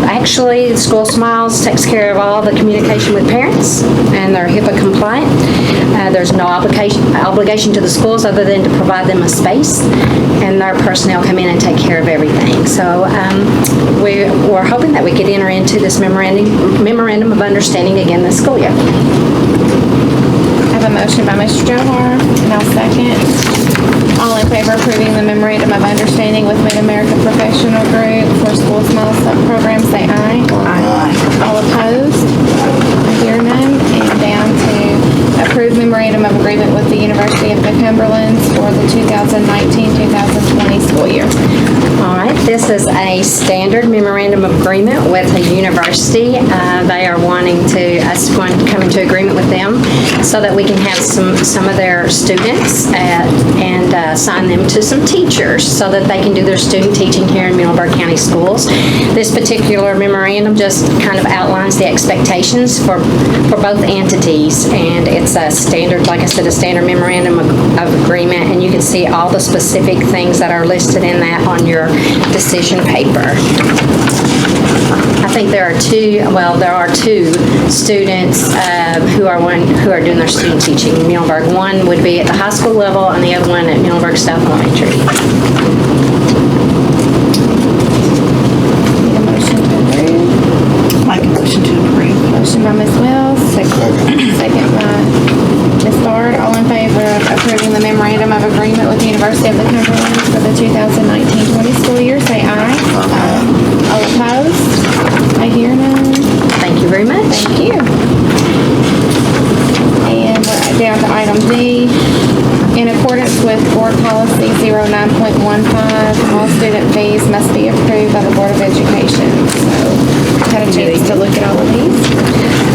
actually, School Smiles takes care of all the communication with parents, and they're HIPAA compliant. There's no obligation to the schools other than to provide them a space, and their personnel come in and take care of everything. So we're hoping that we could enter into this memorandum of understanding again this school year. have a motion by Mr. Johar, and I'll second. All in favor of approving the memorandum of understanding with Mid-America Professional Group for School Smiles Program, say aye. Aye. All opposed? I hear none. And down to approve memorandum of agreement with the University of the Cumberlands for the 2019-2020 school year. All right, this is a standard memorandum of agreement with a university. They are wanting us to come into agreement with them so that we can have some of their students and assign them to some teachers so that they can do their student teaching here in Middleburg County Schools. This particular memorandum just kind of outlines the expectations for both entities, and it's a standard, like I said, a standard memorandum of agreement, and you can see all the specific things that are listed in that on your decision paper. I think there are two students who are doing their student teaching in Muhlenberg. One would be at the high school level and the other one at Muhlenberg South Elementary. Need a motion to approve? Make a motion to approve. Motion by Ms. Wells, second by Ms. Bard. All in favor of approving the memorandum of agreement with the University of the Cumberlands for the 2019-20 school year, say aye. Aye. All opposed? I hear none. Thank you very much. Thank you. And we're down to item D. In accordance with Board Policy 09.15, all student fees must be approved by the Board of Education. So, had a chance to look at all of these.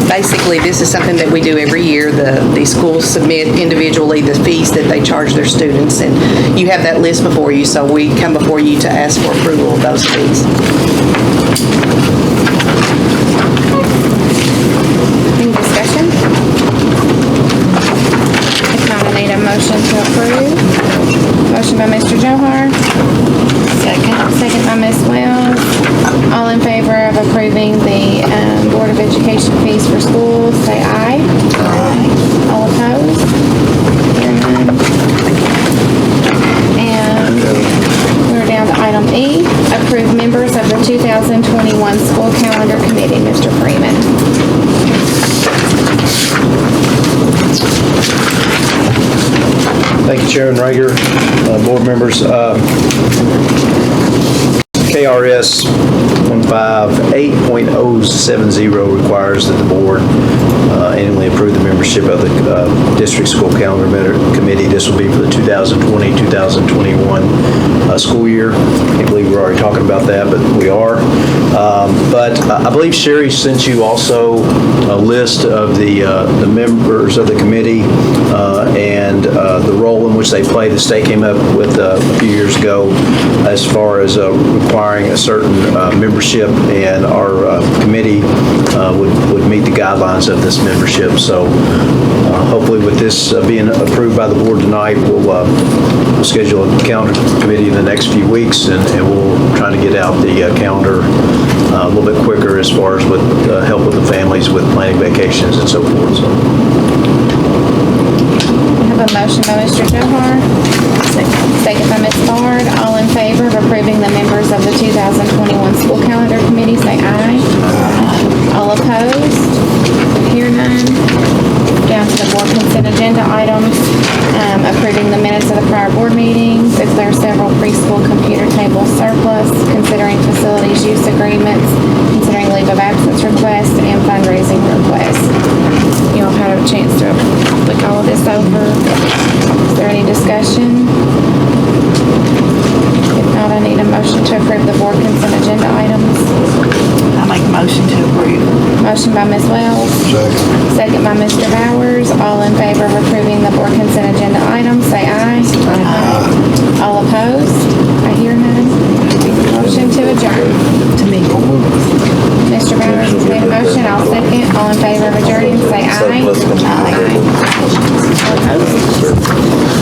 Basically, this is something that we do every year. The schools submit individually the fees that they charge their students, and you have that list before you, so we come before you to ask for approval of those fees. Any discussion? If not, I need a motion to approve. Motion by Mr. Johar. Second by Ms. Wells. All in favor of approving the Board of Education fees for schools, say aye. Aye. All opposed? Hear none. And we're down to item E, approve members of the 2021 school calendar committee. Mr. Freeman. Thank you, Chairman Rager, board members. KRS 158.070 requires that the board annually approve the membership of the district school calendar committee. This will be for the 2020-2021 school year. I can't believe we're already talking about that, but we are. But I believe Sherry sent you also a list of the members of the committee and the role in which they play. The state came up with a few years ago as far as requiring a certain membership, and our committee would meet the guidelines of this membership. So hopefully with this being approved by the board tonight, we'll schedule a calendar committee in the next few weeks, and we'll try to get out the calendar a little bit quicker as far as with help with the families with planning vacations and so forth. So. I have a motion by Mr. Johar. Second by Ms. Bard. All in favor of approving the members of the 2021 school calendar committee, say aye. All opposed? Hear none. Down to the board consent agenda items. Approving the minutes of the prior board meetings. Declare several preschool computer tables surplus. Considering facilities use agreements. Considering leave of absence requests and fundraising requests. You all had a chance to look all of this over. Is there any discussion? If not, I need a motion to approve the board consent agenda items. I make a motion to approve. Motion by Ms. Wells. Second by Mr. Bowers. All in favor of approving the board consent agenda items, say aye. Aye. All opposed? I hear none. Motion to adjourn. To me. Mr. Bowers has made a motion. I'll second. All in favor of adjourning, say aye. Aye. All opposed?